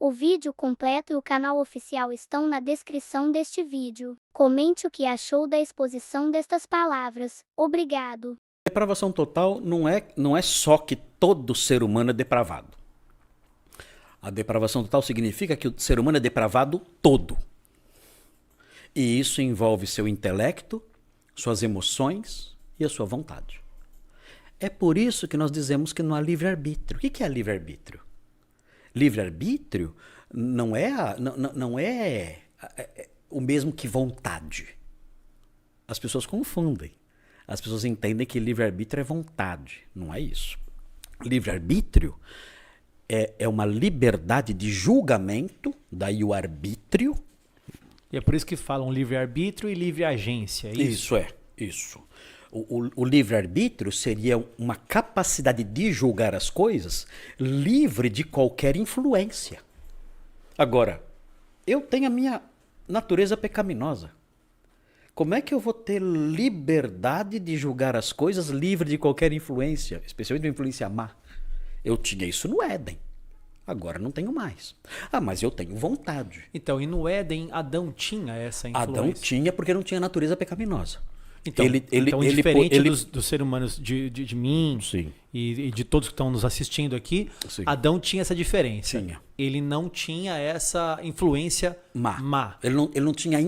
O vídeo completo e o canal oficial estão na descrição deste vídeo. Comente o que achou da exposição destas palavras. Obrigado. Depravação total não é só que todo ser humano é depravado. A depravação total significa que o ser humano é depravado todo. E isso envolve seu intelecto, suas emoções e a sua vontade. É por isso que nós dizemos que não há livre-arbítrio. O que é livre-arbítrio? Livre-arbítrio não é o mesmo que vontade. As pessoas confundem. As pessoas entendem que livre-arbítrio é vontade. Não é isso. Livre-arbítrio é uma liberdade de julgamento, daí o arbítrio. E é por isso que falam livre-arbítrio e livre-agência, é isso? Isso. O livre-arbítrio seria uma capacidade de julgar as coisas livre de qualquer influência. Agora, eu tenho a minha natureza pecaminosa. Como é que eu vou ter liberdade de julgar as coisas livre de qualquer influência, especialmente uma influência má? Eu tinha isso no Éden. Agora não tenho mais. Mas eu tenho vontade. Então, e no Éden, Adão tinha essa influência? Adão tinha porque não tinha natureza pecaminosa. Então, diferente dos seres humanos de mim e de todos que estão nos assistindo aqui, sim, Adão tinha essa diferença. Tinha. Ele não tinha essa influência má. Ele não tinha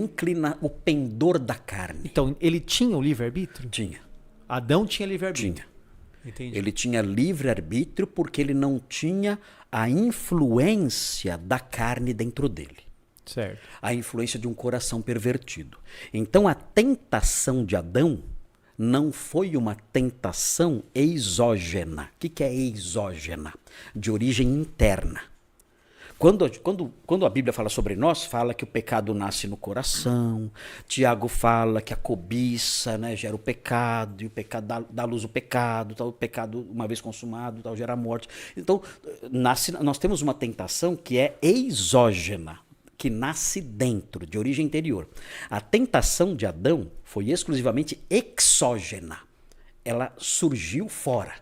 o pendor da carne. Então, ele tinha o livre-arbítrio? Tinha. Adão tinha livre-arbítrio? Tinha. Entendi. Ele tinha livre-arbítrio porque ele não tinha a influência da carne dentro dele. Certo. A influência de um coração pervertido. Então a tentação de Adão não foi uma tentação exógena. O que é exógena? De origem interna. Quando a Bíblia fala sobre nós, fala que o pecado nasce no coração. Tiago fala que a cobiça, né, gera o pecado, e o pecado dá luz ao pecado, o pecado, uma vez consumado, gera a morte. Então, nós temos uma tentação que é exógena, que nasce dentro, de origem interior. A tentação de Adão foi exclusivamente exógena. Ela surgiu fora.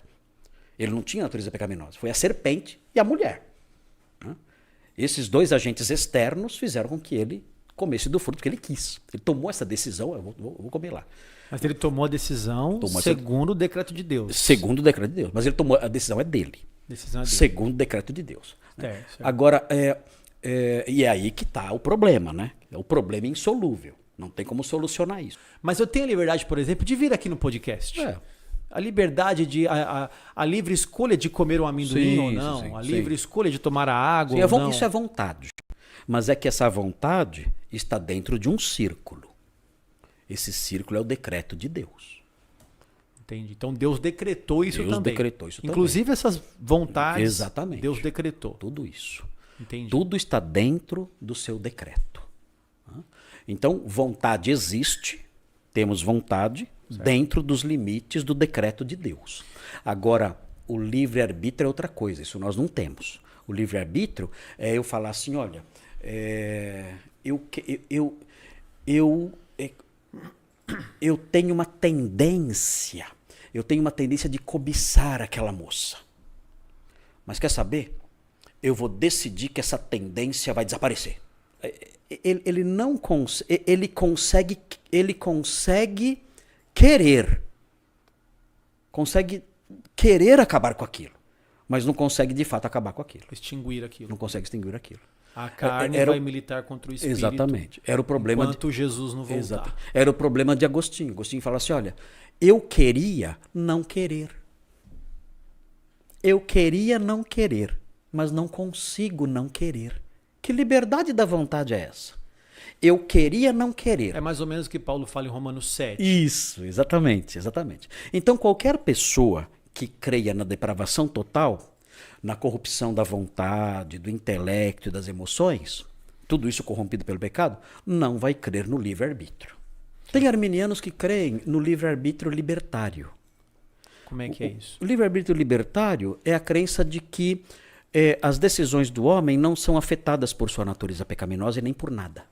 Ele não tinha natureza pecaminosa. Foi a serpente e a mulher. Esses dois agentes externos fizeram com que ele comesse do fruto que ele quis. Ele tomou essa decisão, eu vou comer lá. Mas ele tomou a decisão segundo o decreto de Deus. Segundo o decreto de Deus. Mas ele tomou, a decisão é dele. Segundo o decreto de Deus. Certo. Agora, e é aí que está o problema, né? O problema é insolúvel. Não tem como solucionar isso. Mas eu tenho a liberdade, por exemplo, de vir aqui no podcast. A liberdade a livre escolha de comer um amendoim ou não. A livre escolha de tomar a água ou não. Isso é vontade. Mas é que essa vontade está dentro de um círculo. Esse círculo é o decreto de Deus. Entendi. Então Deus decretou isso também. Deus decretou isso Inclusive também. Essas vontades, exatamente, Deus decretou. Tudo isso. Entendi. Tudo está dentro do seu decreto. Então, vontade existe, temos vontade, certo, dentro dos limites do decreto de Deus. Agora, o livre-arbítrio é outra coisa, isso nós não temos. O livre-arbítrio é eu falar assim, olha, eu tenho uma tendência de cobiçar aquela moça. Mas quer saber? Eu vou decidir que essa tendência vai desaparecer. Ele consegue querer acabar com aquilo, mas não consegue de fato acabar com aquilo. Extinguir aquilo. Não consegue extinguir aquilo. A carne vai militar contra o espírito. Exatamente. Era o problema enquanto Jesus não voltar. Exato. Era o problema de Agostinho. Agostinho fala assim, olha, eu queria não querer. Eu queria não querer, mas não consigo não querer. Que liberdade da vontade é essa? Eu queria não querer. É mais ou menos o que Paulo fala em Romanos 7. Isso, exatamente. Então, qualquer pessoa que creia na depravação total, na corrupção da vontade, do intelecto e das emoções, tudo isso corrompido pelo pecado, não vai crer no livre-arbítrio. Tem arminianos que creem no livre-arbítrio libertário. Como é que é isso? O livre-arbítrio libertário é a crença de que as decisões do homem não são afetadas por sua natureza pecaminosa e nem por nada.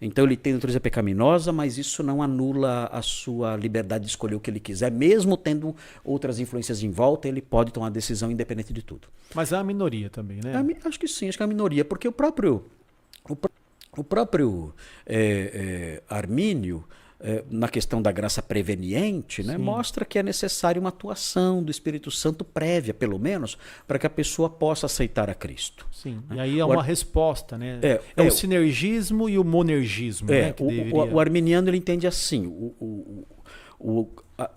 Então ele tem natureza pecaminosa, mas isso não anula a sua liberdade de escolher o que ele quiser, mesmo tendo outras influências em volta, ele pode tomar decisão independente de tudo. Mas é uma minoria também, né? Acho que sim, acho que é uma minoria, porque o próprio Armínio, na questão da graça preveniente, né, mostra que é necessário uma atuação do Espírito Santo prévia, pelo menos, para que a pessoa possa aceitar a Cristo. Sim, né? E aí é uma resposta, né? O sinergismo e o monergismo. Né, o arminiano ele entende assim. O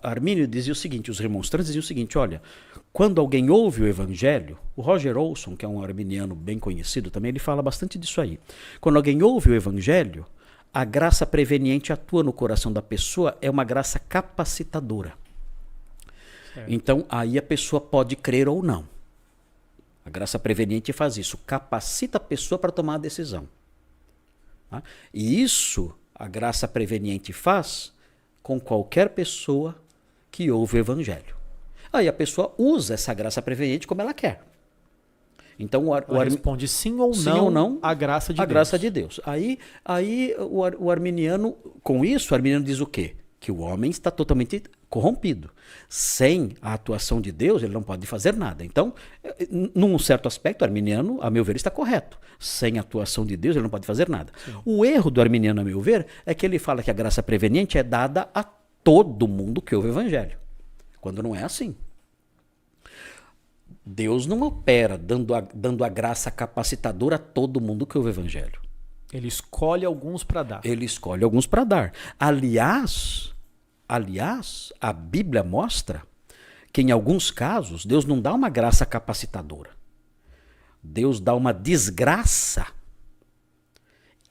Armínio dizia o seguinte, os remonstrantes diziam o seguinte, olha, quando alguém ouve o evangelho, o Roger Olson, que é um arminiano bem conhecido também, ele fala bastante disso aí. Quando alguém ouve o evangelho, a graça preveniente atua no coração da pessoa, é uma graça capacitadora. Certo. Então, aí a pessoa pode crer ou não. A graça preveniente faz isso, capacita a pessoa para tomar a decisão. Tá? E isso a graça preveniente faz com qualquer pessoa que ouve o evangelho. Aí a pessoa usa essa graça preveniente como ela quer. Então ela responde sim ou não a graça de Deus. A graça de Deus. Aí o arminiano, com isso, o arminiano diz o quê? Que o homem está totalmente corrompido. Sem a atuação de Deus, ele não pode fazer nada. Então, num certo aspecto, o arminiano, a meu ver, está correto. Sem a atuação de Deus, ele não pode fazer nada. Sim. O erro do arminiano, a meu ver, é que ele fala que a graça preveniente é dada a todo mundo que ouve o evangelho. Quando não é assim. Deus não opera dando a graça capacitadora a todo mundo que ouve o evangelho. Ele escolhe alguns para dar. Ele escolhe alguns para dar. Aliás, a Bíblia mostra que em alguns casos Deus não dá uma graça capacitadora. Deus dá uma desgraça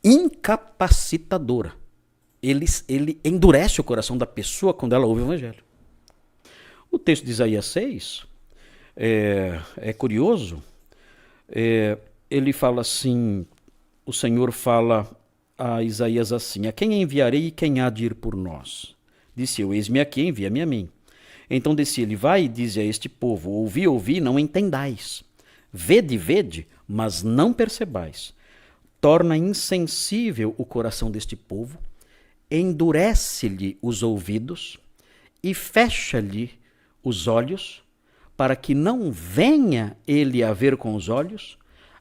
incapacitadora. Ele endurece o coração da pessoa quando ela ouve o evangelho. O texto de Isaías 6 é curioso. Ele fala assim, o Senhor fala a Isaías assim, a quem enviarei e quem há de ir por nós? Disse eu, eis-me aqui, envia-me a mim. Então disse ele, vai e dize a este povo, ouvi, não entendais. Vede, mas não percebais. Torna insensível o coração deste povo, endurece-lhe os ouvidos e fecha-lhe os olhos, para que não venha ele a ver com os olhos,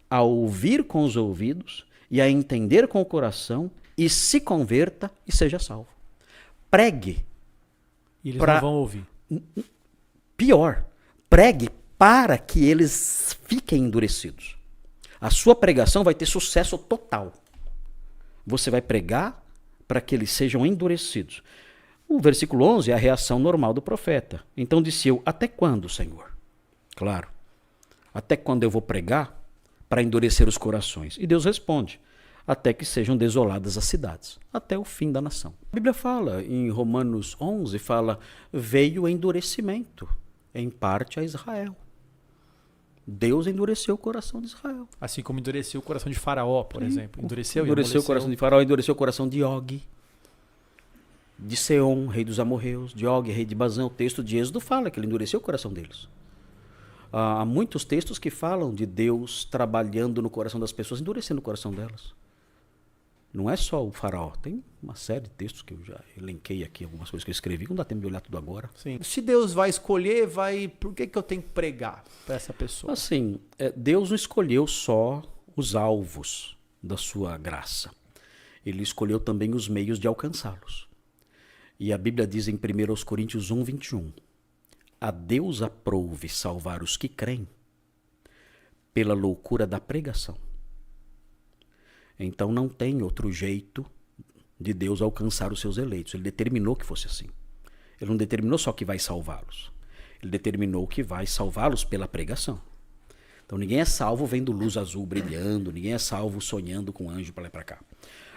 a ouvir com os ouvidos e a entender com o coração e se converta e seja salvo. Pregue. E eles não vão ouvir. Pior, pregue para que eles fiquem endurecidos. A sua pregação vai ter sucesso total. Você vai pregar para que eles sejam endurecidos. O versículo 11 é a reação normal do profeta. Então disse eu, até quando, Senhor? Claro, até quando eu vou pregar para endurecer os corações? E Deus responde, até que sejam desoladas as cidades, até o fim da nação. A Bíblia fala, em Romanos 11, fala, veio o endurecimento, em parte a Israel. Deus endureceu o coração de Israel. Assim como endureceu o coração de Faraó, por exemplo. Endureceu o coração de Faraó, endureceu o coração de Og, de Seom, rei dos amorreus, de Og, rei de Bazã. O texto de Êxodo fala que ele endureceu o coração deles. Há muitos textos que falam de Deus trabalhando no coração das pessoas, endurecendo o coração delas. Não é só o faraó, tem uma série de textos que eu já elenquei aqui, algumas coisas que eu escrevi, não dá tempo de olhar tudo agora. Sim. Se Deus vai escolher, por que eu tenho que pregar para essa pessoa? Assim, Deus não escolheu só os alvos da sua graça. Ele escolheu também os meios de alcançá-los. E a Bíblia diz em 1 Coríntios 1, 21, a Deus aprouve salvar os que creem pela loucura da pregação. Então não tem outro jeito de Deus alcançar os seus eleitos. Ele determinou que fosse assim. Ele não determinou só que vai salvá-los. Ele determinou que vai salvá-los pela pregação. Então ninguém é salvo vendo luz azul brilhando, ninguém é salvo sonhando com um anjo para lá e para cá.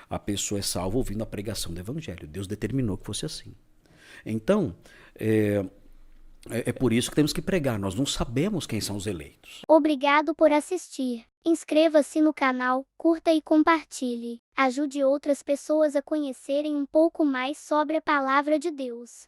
A pessoa é salva ouvindo a pregação do evangelho. Deus determinou que fosse assim. Então, é por isso que temos que pregar. Nós não sabemos quem são os eleitos. Obrigado por assistir. Inscreva-se no canal, curta e compartilhe. Ajude outras pessoas a conhecerem um pouco mais sobre a Palavra de Deus.